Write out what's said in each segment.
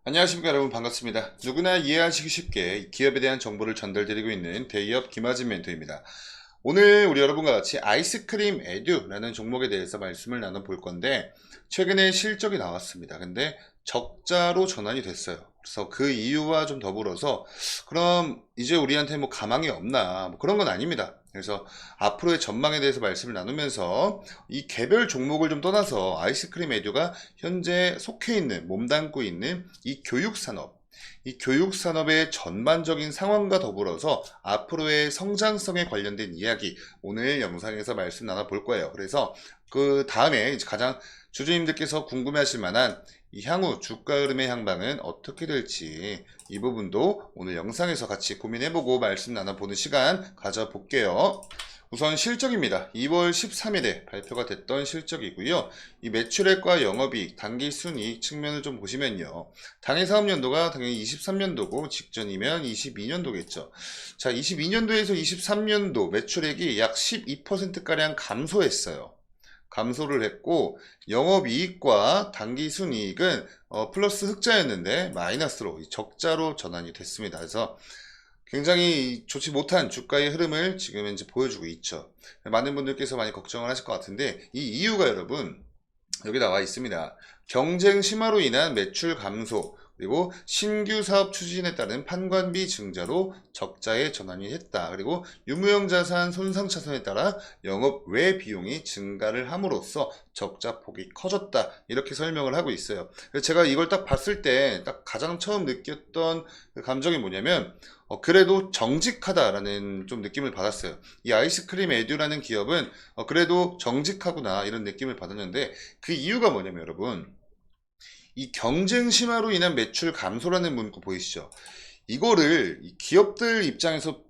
안녕하십니까 여러분, 반갑습니다. 누구나 이해하시기 쉽게 기업에 대한 정보를 전달드리고 있는 대기업 김하진 멘토입니다. 오늘 우리 여러분과 같이 아이스크림 에듀라는 종목에 대해서 말씀을 나눠볼 건데, 최근에 실적이 나왔습니다. 근데 적자로 전환이 됐어요. 그래서 그 이유와 좀 더불어서 그럼 이제 우리한테 뭐 가망이 없나, 뭐 그런 건 아닙니다. 그래서 앞으로의 전망에 대해서 말씀을 나누면서 이 개별 종목을 좀 떠나서 아이스크림 에듀가 현재 속해 있는, 몸담고 있는 이 교육산업, 이 교육산업의 전반적인 상황과 더불어서 앞으로의 성장성에 관련된 이야기, 오늘 영상에서 말씀 나눠볼 거예요. 그래서 그 다음에 이제 가장 주주님들께서 궁금해하실 만한 이 향후 주가 흐름의 향방은 어떻게 될지, 이 부분도 오늘 영상에서 같이 고민해보고 말씀 나눠보는 시간 가져볼게요. 우선 실적입니다. 2월 13일에 발표가 됐던 실적이고요. 이 매출액과 영업이익, 당기순이익 측면을 좀 보시면요. 당해 사업연도가 당연히 23년도고 직전이면 22년도겠죠. 자, 22년도에서 23년도 매출액이 약 12%가량 감소했어요. 감소를 했고, 영업이익과 당기순이익은 플러스 흑자였는데 마이너스로, 적자로 전환이 됐습니다. 그래서 굉장히 좋지 못한 주가의 흐름을 지금 현재 보여주고 있죠. 많은 분들께서 많이 걱정을 하실 것 같은데, 이 이유가 여러분 여기 나와 있습니다. 경쟁 심화로 인한 매출 감소, 그리고 신규 사업 추진에 따른 판관비 증자로 적자에 전환이 했다. 그리고 유무형 자산 손상 차손에 따라 영업 외 비용이 증가를 함으로써 적자 폭이 커졌다. 이렇게 설명을 하고 있어요. 그래서 제가 이걸 딱 봤을 때 딱 가장 처음 느꼈던 그 감정이 뭐냐면, 그래도 정직하다라는 좀 느낌을 받았어요. 이 아이스크림 에듀라는 기업은 그래도 정직하구나, 이런 느낌을 받았는데, 그 이유가 뭐냐면 여러분, 이 경쟁 심화로 인한 매출 감소라는 문구 보이시죠? 이거를 이 기업들 입장에서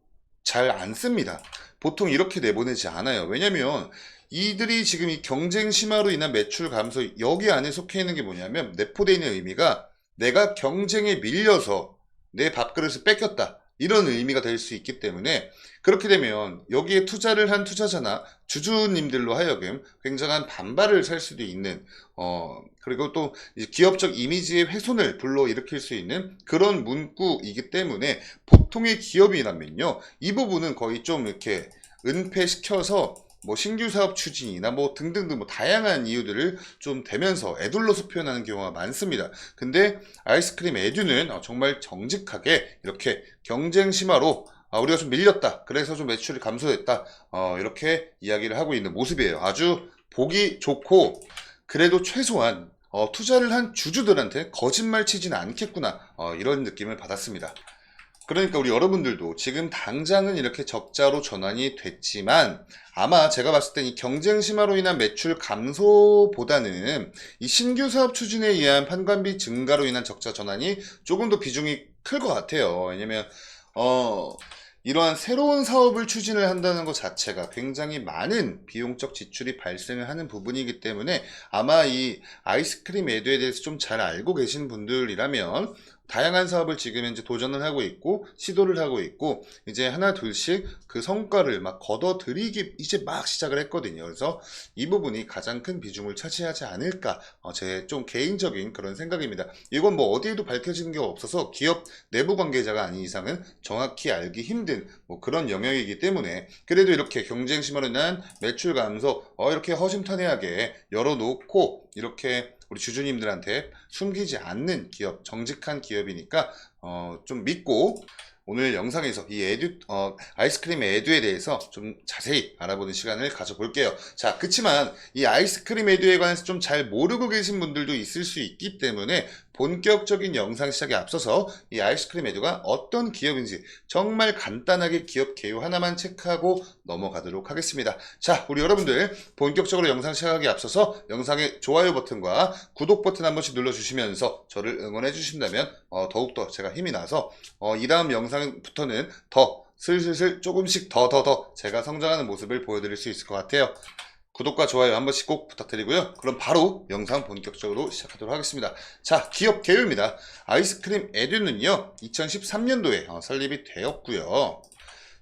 잘 안 씁니다. 보통 이렇게 내보내지 않아요. 왜냐면 이들이 지금 이 경쟁 심화로 인한 매출 감소, 여기 안에 속해 있는 게 뭐냐면, 내포되어 있는 의미가 내가 경쟁에 밀려서 내 밥그릇을 뺏겼다, 이런 의미가 될 수 있기 때문에, 그렇게 되면 여기에 투자를 한 투자자나 주주님들로 하여금 굉장한 반발을 살 수도 있는, 그리고 또 이제 기업적 이미지의 훼손을 불러일으킬 수 있는 그런 문구이기 때문에, 보통의 기업이라면요, 이 부분은 거의 좀 이렇게 은폐시켜서 뭐 신규 사업 추진이나 뭐 등등등 뭐 다양한 이유들을 좀 대면서 애둘러서 표현하는 경우가 많습니다. 근데 아이스크림 에듀는 정말 정직하게 이렇게 경쟁 심화로 우리가 좀 밀렸다, 그래서 좀 매출이 감소했다, 이렇게 이야기를 하고 있는 모습이에요. 아주 보기 좋고, 그래도 최소한 투자를 한 주주들한테 거짓말 치지는 않겠구나, 이런 느낌을 받았습니다. 그러니까 우리 여러분들도 지금 당장은 이렇게 적자로 전환이 됐지만, 아마 제가 봤을 땐 이 경쟁 심화로 인한 매출 감소보다는 이 신규 사업 추진에 의한 판관비 증가로 인한 적자 전환이 조금 더 비중이 클 것 같아요. 왜냐면 이러한 새로운 사업을 추진을 한다는 것 자체가 굉장히 많은 비용적 지출이 발생을 하는 부분이기 때문에, 아마 이 아이스크림 에듀에 대해서 좀 잘 알고 계신 분들이라면, 다양한 사업을 지금 현재 도전을 하고 있고 시도를 하고 있고, 이제 하나 둘씩 그 성과를 막 거둬들이기 이제 막 시작을 했거든요. 그래서 이 부분이 가장 큰 비중을 차지하지 않을까, 제 좀 개인적인 그런 생각입니다. 이건 뭐 어디에도 밝혀지는 게 없어서 기업 내부 관계자가 아닌 이상은 정확히 알기 힘든 뭐 그런 영역이기 때문에, 그래도 이렇게 경쟁 심화로 인한 매출 감소 이렇게 허심탄회하게 열어놓고, 이렇게 우리 주주님들한테 숨기지 않는 기업, 정직한 기업이니까 좀 믿고, 오늘 영상에서 이 아이스크림 에듀에 대해서 좀 자세히 알아보는 시간을 가져볼게요. 자, 그치만 이 아이스크림 에듀에 관해서 좀 잘 모르고 계신 분들도 있을 수 있기 때문에, 본격적인 영상 시작에 앞서서 이 아이스크림 에듀가 어떤 기업인지 정말 간단하게 기업 개요 하나만 체크하고 넘어가도록 하겠습니다. 자, 우리 여러분들 본격적으로 영상 시작하기 앞서서 영상의 좋아요 버튼과 구독 버튼 한 번씩 눌러주시면서 저를 응원해 주신다면 더욱더 제가 힘이 나서 이 다음 영상부터는 더 슬슬 조금씩 더 제가 성장하는 모습을 보여드릴 수 있을 것 같아요. 구독과 좋아요 한 번씩 꼭 부탁드리고요. 그럼 바로 영상 본격적으로 시작하도록 하겠습니다. 자, 기업 개요입니다. 아이스크림 에듀는요, 2013년도에 설립이 되었고요.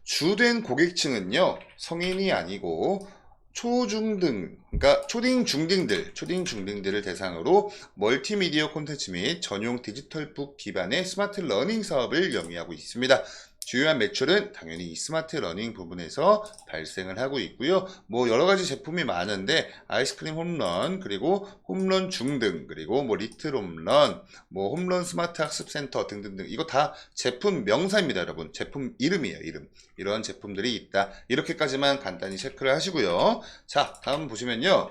주된 고객층은요, 성인이 아니고 초중등, 그러니까 초딩 중딩들을 대상으로 멀티미디어 콘텐츠 및 전용 디지털북 기반의 스마트 러닝 사업을 영위하고 있습니다. 주요한 매출은 당연히 이 스마트 러닝 부분에서 발생을 하고 있고요. 뭐 여러 가지 제품이 많은데 아이스크림 홈런, 그리고 홈런 중등, 그리고 뭐 리틀 홈런, 뭐 홈런 스마트 학습 센터 등등등, 이거 다 제품 명사입니다, 여러분. 제품 이름이에요, 이름. 이런 제품들이 있다. 이렇게까지만 간단히 체크를 하시고요. 자, 다음 보시면요.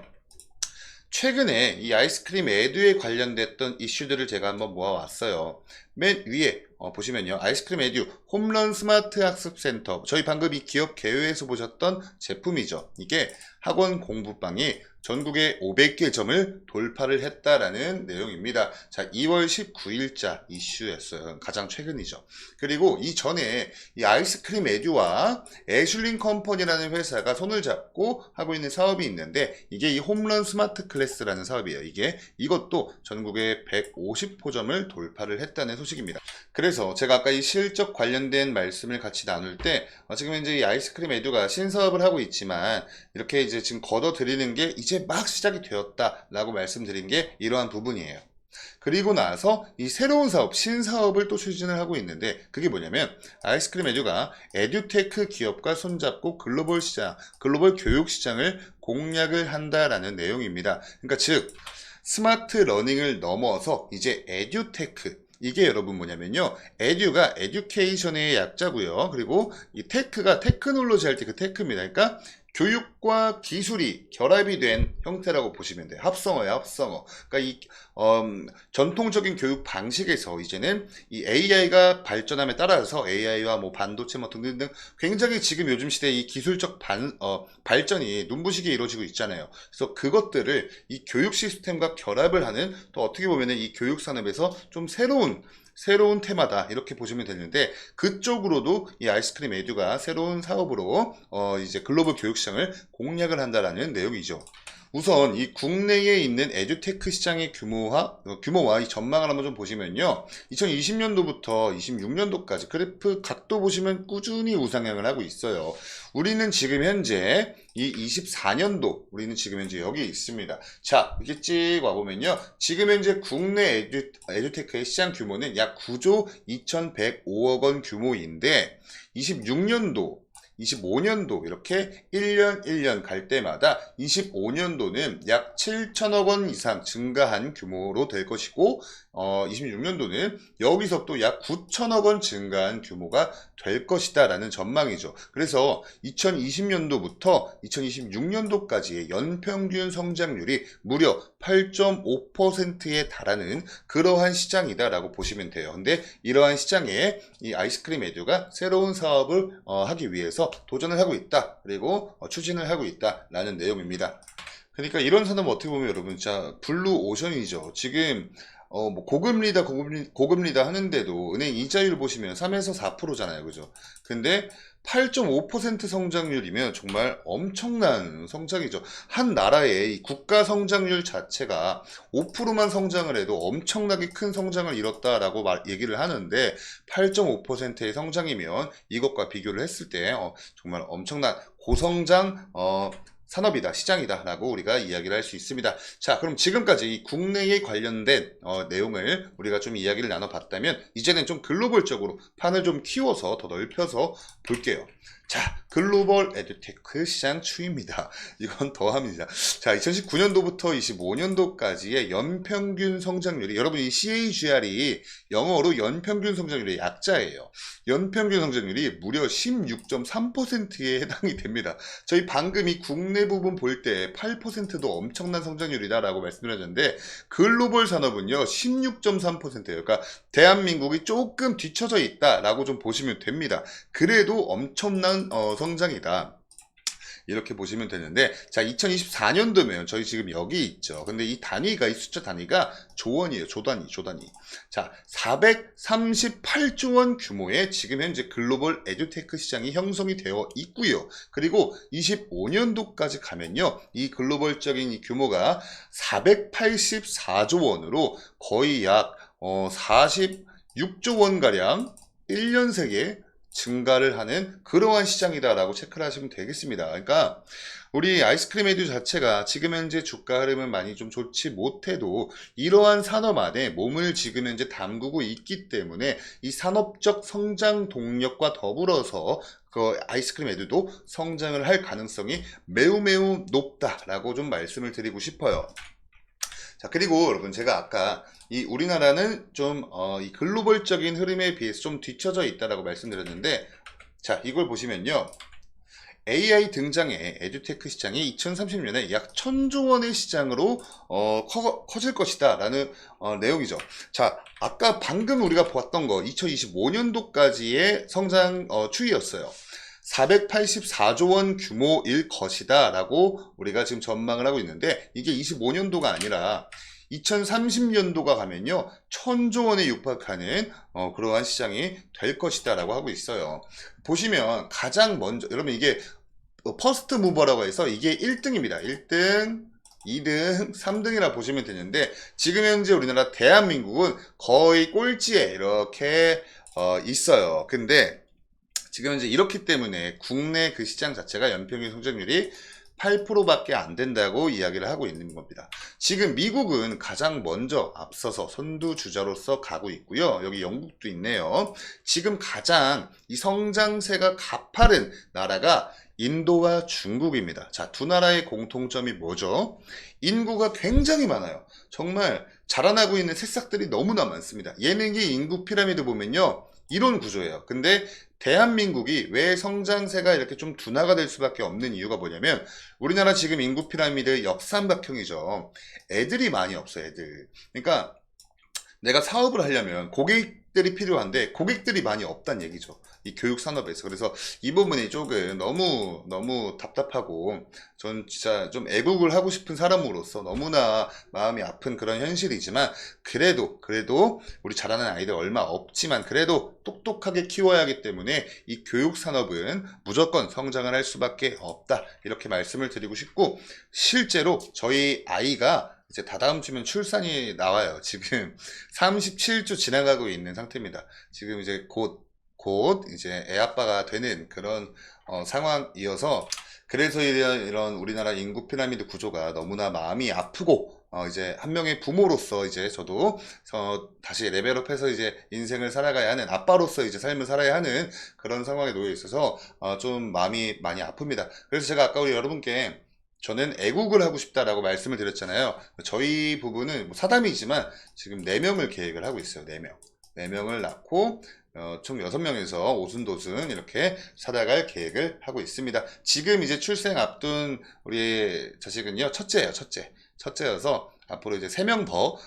최근에 이 아이스크림 에듀에 관련됐던 이슈들을 제가 한번 모아왔어요. 맨 위에 보시면요. 아이스크림 에듀 홈런 스마트 학습센터. 저희 방금 이 기업 개요에서 보셨던 제품이죠. 이게 학원 공부방이 전국에 500개 점을 돌파를 했다라는 내용입니다. 자, 2월 19일자 이슈였어요. 가장 최근이죠. 그리고 이전에 이 아이스크림 에듀와 애슐린 컴퍼니라는 회사가 손을 잡고 하고 있는 사업이 있는데, 이게 이 홈런 스마트 클래스라는 사업이에요. 이것도 전국에 150호점을 돌파를 했다는 소식입니다. 그래서 제가 아까 이 실적 관련된 말씀을 같이 나눌 때 지금 이제 이 아이스크림 에듀가 신사업을 하고 있지만 이렇게 이제 지금 걷어들이는 게 이제 막 시작이 되었다라고 말씀드린 게 이러한 부분이에요. 그리고 나서 이 새로운 사업, 신사업을 또 추진을 하고 있는데, 그게 뭐냐면 아이스크림 에듀가 에듀테크 기업과 손잡고 글로벌 시장, 글로벌 교육 시장을 공략을 한다라는 내용입니다. 그러니까 즉 스마트 러닝을 넘어서 이제 에듀테크, 이게 여러분 뭐냐면요, 에듀가 에듀케이션의 약자고요. 그리고 이 테크가 테크놀로지 할 때 그 테크입니다. 그러니까 교육과 기술이 결합이 된 형태라고 보시면 돼요. 합성어야, 합성어. 그러니까 이 전통적인 교육 방식에서 이제는 이 AI가 발전함에 따라서 AI와 뭐 반도체 뭐 등등등 굉장히 지금 요즘 시대에 이 기술적 발전이 눈부시게 이루어지고 있잖아요. 그래서 그것들을 이 교육 시스템과 결합을 하는, 또 어떻게 보면은 이 교육 산업에서 좀 새로운 테마다, 이렇게 보시면 되는데, 그쪽으로도 이 아이스크림 에듀가 새로운 사업으로 이제 글로벌 교육 시장을 공략을 한다라는 내용이죠. 우선 이 국내에 있는 에듀테크 시장의 규모와 이 전망을 한번 좀 보시면요. 2020년도부터 26년도까지 그래프 각도 보시면 꾸준히 우상향을 하고 있어요. 우리는 지금 현재 이 24년도, 우리는 지금 현재 여기 있습니다. 자, 이렇게 찍 와보면요. 지금 현재 국내 에듀테크의 시장 규모는 약 9조 2105억 원 규모인데, 26년도, 25년도 이렇게 1년 갈 때마다 25년도는 약 7천억 원 이상 증가한 규모로 될 것이고, 26년도는 여기서 또 약 9천억 원 증가한 규모가 될 것이다 라는 전망이죠. 그래서 2020년도부터 2026년도까지의 연평균 성장률이 무려 8.5%에 달하는 그러한 시장이다 라고 보시면 돼요. 근데 이러한 시장에 이 아이스크림 에듀가 새로운 사업을 하기 위해서 도전을 하고 있다, 그리고 추진을 하고 있다 라는 내용입니다. 그러니까 이런 산업은 어떻게 보면 여러분 진짜 블루 오션이죠. 지금 뭐 고금리다 하는데도 은행 이자율 보시면 3에서 4%잖아요. 그죠? 근데 8.5% 성장률이면 정말 엄청난 성장이죠. 한 나라의 이 국가 성장률 자체가 5%만 성장을 해도 엄청나게 큰 성장을 이뤘다라고 얘기를 하는데, 8.5%의 성장이면 이것과 비교를 했을 때 정말 엄청난 고성장 산업이다, 시장이다 라고 우리가 이야기를 할 수 있습니다. 자, 그럼 지금까지 이 국내에 관련된 내용을 우리가 좀 이야기를 나눠봤다면, 이제는 좀 글로벌적으로 판을 좀 키워서 더 넓혀서 볼게요. 자, 글로벌 에듀테크 시장 추이입니다. 이건 더합니다. 자, 2019년도부터 25년도까지의 연평균 성장률이, 여러분 이 CAGR이 영어로 연평균 성장률의 약자예요. 연평균 성장률이 무려 16.3%에 해당이 됩니다. 저희 방금 이 국내 부분 볼 때 8%도 엄청난 성장률이다라고 말씀드렸는데, 글로벌 산업은요 16.3%예요. 그러니까 대한민국이 조금 뒤쳐져 있다라고 좀 보시면 됩니다. 그래도 엄청난 성장이다, 이렇게 보시면 되는데, 자, 2024년도면 저희 지금 여기 있죠. 근데 이 단위가, 이 숫자 단위가 조원이에요. 조단위. 자, 438조 원 규모의 지금 현재 글로벌 에듀테크 시장이 형성이 되어 있고요. 그리고 25년도까지 가면요, 이 글로벌적인 이 규모가 484조 원으로 거의 약 46조 원 가량 1년 새에 증가를 하는 그러한 시장이다라고 체크를 하시면 되겠습니다. 그러니까 우리 아이스크림 에듀 자체가 지금 현재 주가 흐름은 많이 좀 좋지 못해도 이러한 산업 안에 몸을 지금 현재 담그고 있기 때문에 이 산업적 성장 동력과 더불어서 그 아이스크림 에듀도 성장을 할 가능성이 매우 매우 높다라고 좀 말씀을 드리고 싶어요. 자, 그리고 여러분 제가 아까 이 우리나라는 좀 이 글로벌적인 흐름에 비해서 좀 뒤처져 있다라고 말씀드렸는데, 자, 이걸 보시면요. AI 등장의 에듀테크 시장이 2030년에 약 1000조 원의 시장으로 커질 것이다 라는 내용이죠. 자, 아까 방금 우리가 봤던 거 2025년도까지의 성장 추이였어요. 484조 원 규모일 것이다 라고 우리가 지금 전망을 하고 있는데, 이게 25년도가 아니라 2030년도가 가면요 1000조 원에 육박하는 그러한 시장이 될 것이다 라고 하고 있어요. 보시면 가장 먼저, 여러분 이게 퍼스트 무버라고 해서 이게 1등입니다 1등 2등 3등이라 보시면 되는데, 지금 현재 우리나라 대한민국은 거의 꼴찌에 이렇게 있어요. 근데 지금 현재 이렇기 때문에 국내 그 시장 자체가 연평균 성장률이 8%밖에 안 된다고 이야기를 하고 있는 겁니다. 지금 미국은 가장 먼저 앞서서 선두주자로서 가고 있고요. 여기 영국도 있네요. 지금 가장 이 성장세가 가파른 나라가 인도와 중국입니다. 자, 두 나라의 공통점이 뭐죠? 인구가 굉장히 많아요. 정말 자라나고 있는 새싹들이 너무나 많습니다. 예능이 인구 피라미드 보면요, 이런 구조예요. 근데 대한민국이 왜 성장세가 이렇게 좀 둔화가 될 수밖에 없는 이유가 뭐냐면, 우리나라 지금 인구 피라미드 역삼각형이죠. 애들이 많이 없어요, 애들. 그러니까 내가 사업을 하려면 고객들이 필요한데 고객들이 많이 없다는 얘기죠. 이 교육 산업에서. 그래서 이 부분이 조금 너무 답답하고, 전 진짜 좀 애국을 하고 싶은 사람으로서 너무나 마음이 아픈 그런 현실이지만, 그래도 우리 잘하는 아이들 얼마 없지만 그래도 똑똑하게 키워야 하기 때문에 이 교육 산업은 무조건 성장을 할 수밖에 없다, 이렇게 말씀을 드리고 싶고, 실제로 저희 아이가 이제 다다음 주면 출산이 나와요. 지금 37주 지나가고 있는 상태입니다. 지금 이제 곧 이제 애 아빠가 되는 그런 상황이어서, 그래서 이런 우리나라 인구 피라미드 구조가 너무나 마음이 아프고, 이제 한 명의 부모로서 이제 저도 다시 레벨업해서 이제 인생을 살아가야 하는 아빠로서 이제 삶을 살아야 하는 그런 상황에 놓여 있어서 좀 마음이 많이 아픕니다. 그래서 제가 아까 우리 여러분께 저는 애국을 하고 싶다라고 말씀을 드렸잖아요. 저희 부부는 뭐 사담이지만 지금 4명을 계획을 하고 있어요. 4명. 4명을 낳고 총 6명에서 오순도순 이렇게 살아갈 계획을 하고 있습니다. 지금 이제 출생 앞둔 우리 자식은요, 첫째예요. 첫째여서 앞으로 이제 3명 더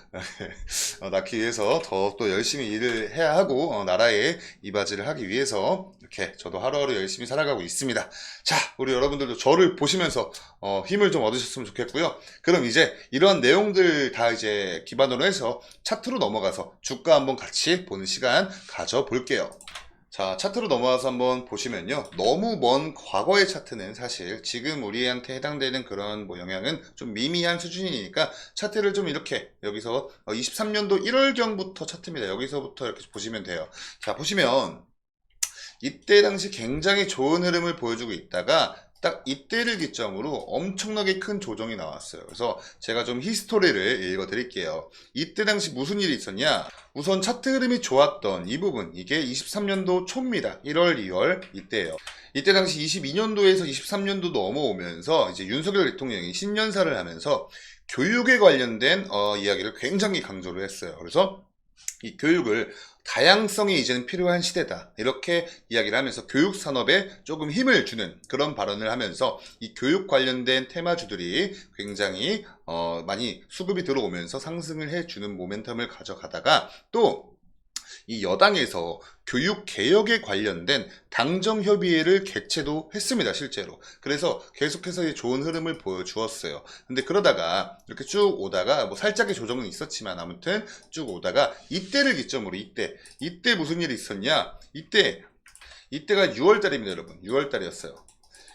낳기 위해서 더 또 열심히 일을 해야 하고 나라에 이바지를 하기 위해서 이렇게 저도 하루하루 열심히 살아가고 있습니다. 자, 우리 여러분들도 저를 보시면서 힘을 좀 얻으셨으면 좋겠고요. 그럼 이제 이런 내용들 다 이제 기반으로 해서 차트로 넘어가서 주가 한번 같이 보는 시간 가져볼게요. 자, 차트로 넘어와서 한번 보시면요, 너무 먼 과거의 차트는 사실 지금 우리한테 해당되는 그런 뭐 영향은 좀 미미한 수준이니까 차트를 좀 이렇게 여기서 23년도 1월경부터 차트입니다. 여기서부터 이렇게 보시면 돼요. 자, 보시면 이때 당시 굉장히 좋은 흐름을 보여주고 있다가 딱 이때를 기점으로 엄청나게 큰 조정이 나왔어요. 그래서 제가 좀 히스토리를 읽어 드릴게요. 이때 당시 무슨 일이 있었냐? 우선 차트 흐름이 좋았던 이 부분, 이게 23년도 초입니다. 1월, 2월 이때예요. 이때 당시 22년도에서 23년도 넘어오면서 이제 윤석열 대통령이 신년사를 하면서 교육에 관련된 이야기를 굉장히 강조를 했어요. 그래서 이 교육을 다양성이 이제는 필요한 시대다, 이렇게 이야기를 하면서 교육 산업에 조금 힘을 주는 그런 발언을 하면서 이 교육 관련된 테마주들이 굉장히 많이 수급이 들어오면서 상승을 해주는 모멘텀을 가져가다가, 또 이 여당에서 교육개혁에 관련된 당정협의회를 개최도 했습니다, 실제로. 그래서 계속해서 좋은 흐름을 보여주었어요. 근데 그러다가 이렇게 쭉 오다가 뭐 살짝의 조정은 있었지만 아무튼 쭉 오다가 이때를 기점으로 이때 무슨 일이 있었냐? 이때가 6월달입니다, 여러분. 6월달이었어요.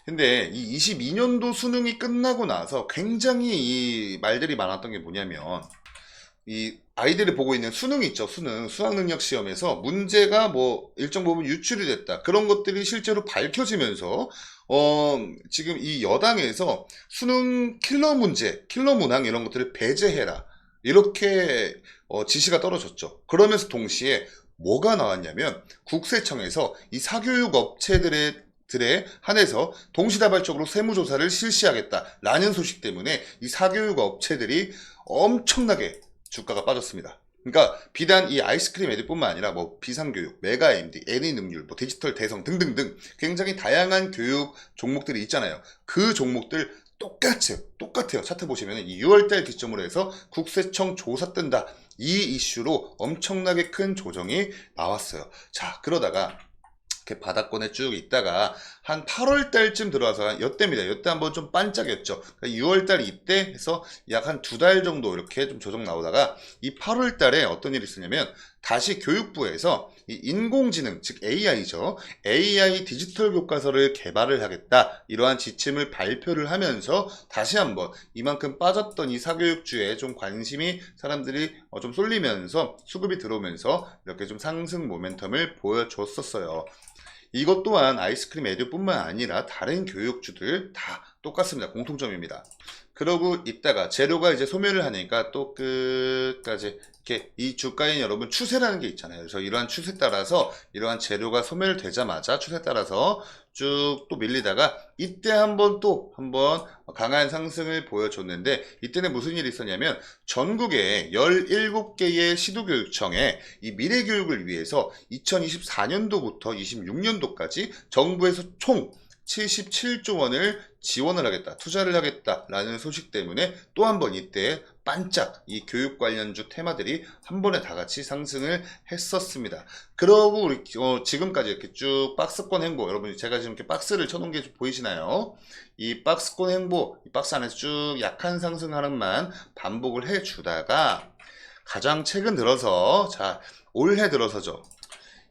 근데 이 22년도 수능이 끝나고 나서 굉장히 이 말들이 많았던 게 뭐냐면, 이 아이들이 보고 있는 수능 있죠. 수학 능력 시험에서 문제가 뭐 일정 부분 유출이 됐다. 그런 것들이 실제로 밝혀지면서 지금 이 여당에서 수능 킬러 문제, 킬러 문항 이런 것들을 배제해라. 이렇게 지시가 떨어졌죠. 그러면서 동시에 뭐가 나왔냐면 국세청에서 이 사교육 업체들에 한해서 동시다발적으로 세무조사를 실시하겠다라는 소식 때문에 이 사교육 업체들이 엄청나게 주가가 빠졌습니다. 그러니까 비단 이 아이스크림 애들뿐만 아니라 뭐 비상교육, 메가 MD, 애니능률, 뭐 디지털 대성 등등등 굉장히 다양한 교육 종목들이 있잖아요. 그 종목들 똑같아요. 차트 보시면 이 6월달 기점으로 해서 국세청 조사 뜬다. 이 이슈로 엄청나게 큰 조정이 나왔어요. 자, 그러다가 이렇게 바닥권에 쭉 있다가 한 8월 달쯤 들어와서 이때입니다. 이때 한번 좀 반짝였죠. 6월 달 이때 해서 약 한 2달 정도 이렇게 좀 조정 나오다가 이 8월 달에 어떤 일이 있었냐면 다시 교육부에서 이 인공지능 즉 AI죠. AI 디지털 교과서를 개발을 하겠다. 이러한 지침을 발표를 하면서 다시 한번 이만큼 빠졌던 이 사교육주에 좀 관심이 사람들이 좀 쏠리면서 수급이 들어오면서 이렇게 좀 상승 모멘텀을 보여줬었어요. 이것 또한 아이스크림 애들뿐만 아니라 다른 교육주들 다 똑같습니다. 공통점입니다. 그러고 있다가 재료가 이제 소멸을 하니까 또 끝까지 이렇게 이 주가인 여러분 추세라는 게 있잖아요. 그래서 이러한 추세 따라서 이러한 재료가 소멸되자마자 추세 따라서 쭉 또 밀리다가 이때 한번 강한 상승을 보여줬는데 이때는 무슨 일이 있었냐면 전국에 17개의 시도교육청에 이 미래교육을 위해서 2024년도부터 26년도까지 정부에서 총 77조 원을 지원을 하겠다, 투자를 하겠다라는 소식 때문에 또 한 번 이때 반짝 이 교육 관련주 테마들이 한 번에 다 같이 상승을 했었습니다. 그러고 우리 지금까지 이렇게 쭉 박스권 행보, 여러분 제가 지금 이렇게 박스를 쳐놓은 게 보이시나요? 이 박스권 행보, 이 박스 안에서 쭉 약한 상승하는만 반복을 해주다가 가장 최근 들어서 올해 들어서죠.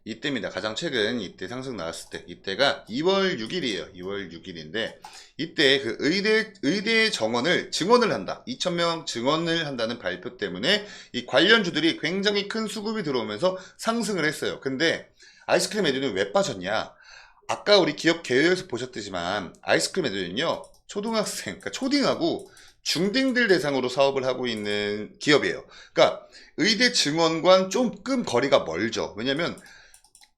이때입니다. 가장 최근 이때 상승 나왔을 때 이때가 2월 6일이에요. 2월 6일인데 이때 그 의대 증원을 한다. 2,000명 증원을 한다는 발표 때문에 이 관련주들이 굉장히 큰 수급이 들어오면서 상승을 했어요. 근데 아이스크림 애들은 왜 빠졌냐? 아까 우리 기업 개요에서 보셨듯이만 아이스크림 애들은요. 초등학생, 그러니까 초딩하고 중딩들 대상으로 사업을 하고 있는 기업이에요. 그러니까 의대 증원과는 조금 거리가 멀죠. 왜냐면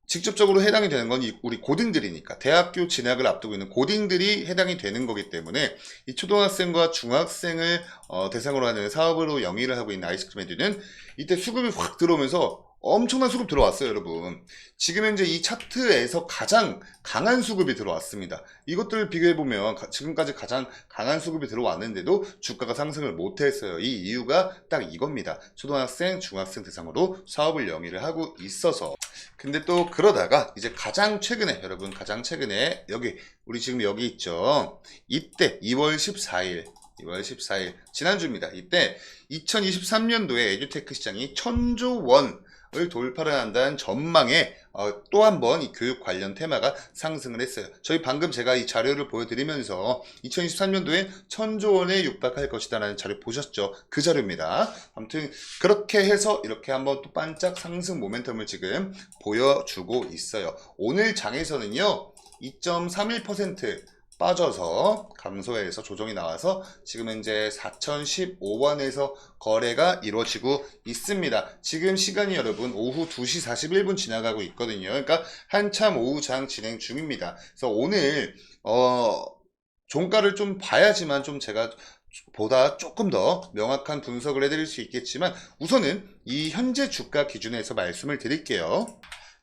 직접적으로 해당이 되는 건 우리 고딩들이니까 대학교 진학을 앞두고 있는 고딩들이 해당이 되는 거기 때문에 이 초등학생과 중학생을 대상으로 하는 사업으로 영위를 하고 있는 아이스크림 애들은 이때 수급이 확 들어오면서 엄청난 수급 들어왔어요, 여러분. 지금 현재 이 차트에서 가장 강한 수급이 들어왔습니다. 이것들을 비교해보면 지금까지 가장 강한 수급이 들어왔는데도 주가가 상승을 못했어요. 이 이유가 딱 이겁니다. 초등학생, 중학생 대상으로 사업을 영위를 하고 있어서. 근데 또 그러다가 이제 가장 최근에 여러분 가장 최근에 우리 지금 여기 있죠. 이때 2월 14일 지난주입니다. 이때 2023년도에 에듀테크 시장이 1,000조 원을 돌파를 한다는 전망에 또 한 번 이 교육 관련 테마가 상승을 했어요. 저희 방금 제가 이 자료를 보여드리면서 2023년도에 1,000조 원에 육박할 것이다라는 자료 보셨죠? 그 자료입니다. 아무튼 그렇게 해서 이렇게 한번 또 반짝 상승 모멘텀을 지금 보여주고 있어요. 오늘 장에서는요 2.31% 빠져서 감소해서 조정이 나와서 지금 현재 4,015원에서 거래가 이루어지고 있습니다. 지금 시간이 여러분 오후 2시 41분 지나가고 있거든요. 그러니까 한참 오후장 진행 중입니다. 그래서 오늘 종가를 좀 봐야지만 좀 제가 보다 조금 더 명확한 분석을 해드릴 수 있겠지만 우선은 이 현재 주가 기준에서 말씀을 드릴게요.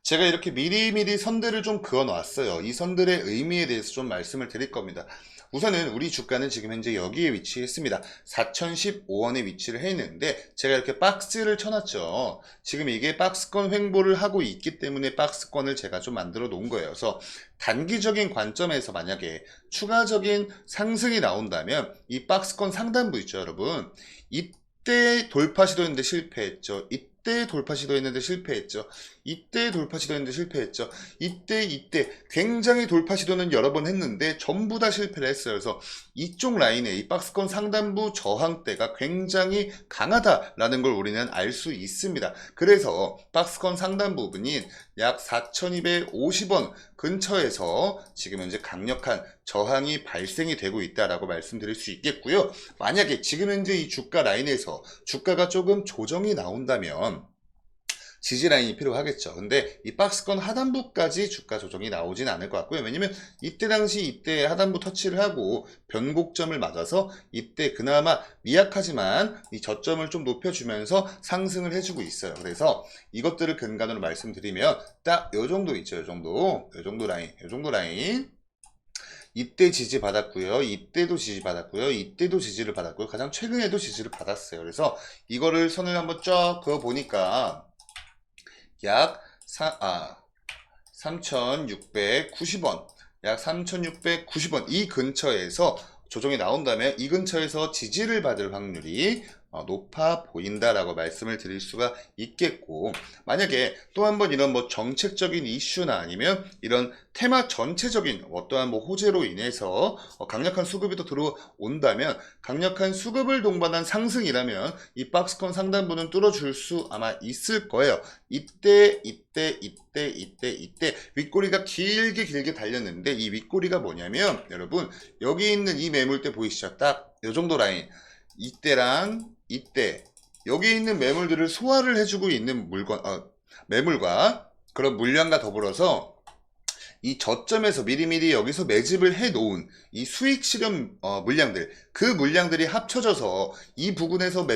제가 이렇게 미리미리 선들을 좀 그어 놨어요. 이 선들의 의미에 대해서 좀 말씀을 드릴 겁니다. 우선은 우리 주가는 지금 현재 여기에 위치했습니다. 4,015원에 위치를 해 있는데 제가 이렇게 박스를 쳐놨죠. 지금 이게 박스권 횡보를 하고 있기 때문에 박스권을 제가 좀 만들어 놓은 거예요. 그래서 단기적인 관점에서 만약에 추가적인 상승이 나온다면 이 박스권 상단부 있죠, 여러분. 이때 돌파 시도했는데 실패했죠. 이때 이때 돌파 시도했는데 실패했죠. 이때 돌파 시도했는데 실패했죠. 이때 굉장히 돌파 시도는 여러 번 했는데 전부 다 실패를 했어요. 그래서 이쪽 라인에 이 박스권 상단부 저항대가 굉장히 강하다라는 걸 우리는 알 수 있습니다. 그래서 박스권 상단 부분인 약 4,250원 근처에서 지금 현재 강력한 저항이 발생이 되고 있다라고 말씀드릴 수 있겠고요. 만약에 지금 현재 이 주가 라인에서 주가가 조금 조정이 나온다면 지지 라인이 필요하겠죠. 근데 이 박스권 하단부까지 주가 조정이 나오진 않을 것 같고요. 왜냐면 이때 당시 이때 하단부 터치를 하고 변곡점을 맞아서 이때 그나마 미약하지만 이 저점을 좀 높여주면서 상승을 해주고 있어요. 그래서 이것들을 근간으로 말씀드리면 딱 요 정도 있죠. 요 정도 라인. 이때 지지 받았고요. 이때도 지지 받았고요. 이때도 지지를 받았고요. 가장 최근에도 지지를 받았어요. 그래서 이거를 선을 한번 쫙 그어 보니까 약 3,690원, 약 3,690원 이 근처에서 조정이 나온다면 이 근처에서 지지를 받을 확률이 높아 보인다라고 말씀을 드릴 수가 있겠고, 만약에 또 한 번 이런 뭐 정책적인 이슈나 아니면 이런 테마 전체적인 어떠한 뭐 호재로 인해서 강력한 수급이 또 들어온다면, 강력한 수급을 동반한 상승이라면 이 박스권 상단부는 뚫어줄 수 아마 있을 거예요. 이때 윗꼬리가 길게 달렸는데, 이 윗꼬리가 뭐냐면 여러분 여기 있는 이 매물대 보이시죠? 딱 요 정도 라인, 이때랑 이때 여기 있는 매물들을 소화를 해주고 있는 매물과 그런 물량과 더불어서 이 저점에서 미리미리 여기서 매집을 해 놓은 이 수익 실현 물량들, 그 물량들이 합쳐져서 이 부분에서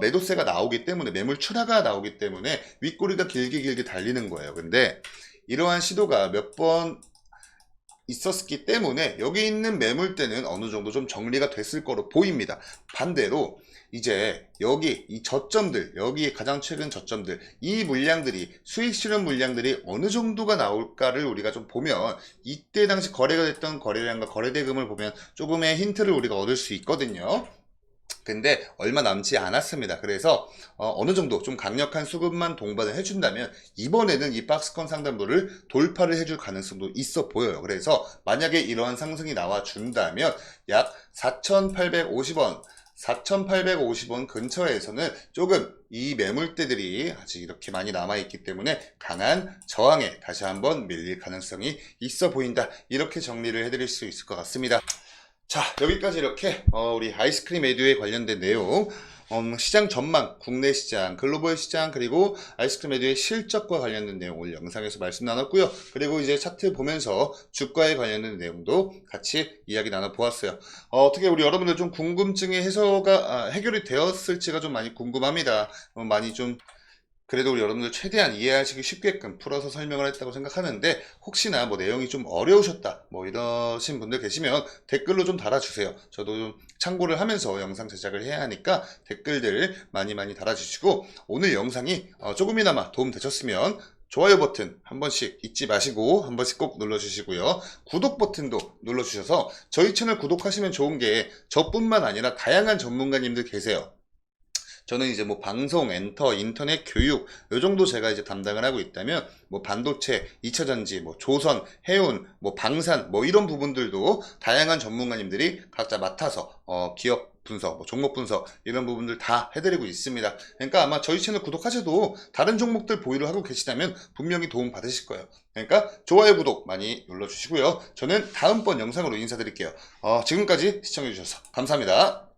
매도세가 나오기 때문에, 매물 출하가 나오기 때문에 윗꼬리가 길게 달리는 거예요. 근데 이러한 시도가 몇 번 있었기 때문에 여기 있는 매물대는 어느 정도 좀 정리가 됐을 거로 보입니다. 반대로 이제 여기 이 저점들, 여기 가장 최근 저점들, 이 물량들이, 수익 실현 물량들이 어느 정도가 나올까를 우리가 좀 보면, 이때 당시 거래가 됐던 거래량과 거래대금을 보면 조금의 힌트를 우리가 얻을 수 있거든요. 근데 얼마 남지 않았습니다. 그래서 어느 정도 좀 강력한 수급만 동반을 해준다면 이번에는 이 박스권 상단부를 돌파를 해줄 가능성도 있어 보여요. 그래서 만약에 이러한 상승이 나와준다면 약 4,850원 근처에서는 조금 이 매물대들이 아직 이렇게 많이 남아있기 때문에 강한 저항에 다시 한번 밀릴 가능성이 있어 보인다. 이렇게 정리를 해드릴 수 있을 것 같습니다. 자, 여기까지 이렇게 우리 아이스크림 에듀에 관련된 내용, 시장 전망, 국내 시장, 글로벌 시장, 그리고 아이스크림 에듀의 실적과 관련된 내용을 영상에서 말씀 나눴고요. 그리고 이제 차트 보면서 주가에 관련된 내용도 같이 이야기 나눠보았어요. 어떻게 우리 여러분들 좀 궁금증이 해결이 되었을지가 좀 많이 궁금합니다. 많이 좀 그래도 우리 여러분들 최대한 이해하시기 쉽게끔 풀어서 설명을 했다고 생각하는데, 혹시나 뭐 내용이 좀 어려우셨다 뭐 이러신 분들 계시면 댓글로 좀 달아주세요. 저도 좀 참고를 하면서 영상 제작을 해야 하니까 댓글들 많이 달아주시고, 오늘 영상이 조금이나마 도움 되셨으면 좋아요 버튼 한 번씩 잊지 마시고 한 번씩 꼭 눌러주시고요. 구독 버튼도 눌러주셔서 저희 채널 구독하시면 좋은 게 저뿐만 아니라 다양한 전문가님들 계세요. 저는 이제 뭐 방송, 엔터, 인터넷, 교육 요 정도 제가 이제 담당을 하고 있다면, 뭐 반도체, 2차전지, 뭐 조선, 해운, 뭐 방산, 뭐 이런 부분들도 다양한 전문가님들이 각자 맡아서 기업 분석, 뭐 종목 분석 이런 부분들 다 해드리고 있습니다. 그러니까 아마 저희 채널 구독하셔도 다른 종목들 보유를 하고 계시다면 분명히 도움 받으실 거예요. 그러니까 좋아요, 구독 많이 눌러주시고요. 저는 다음번 영상으로 인사드릴게요. 지금까지 시청해주셔서 감사합니다.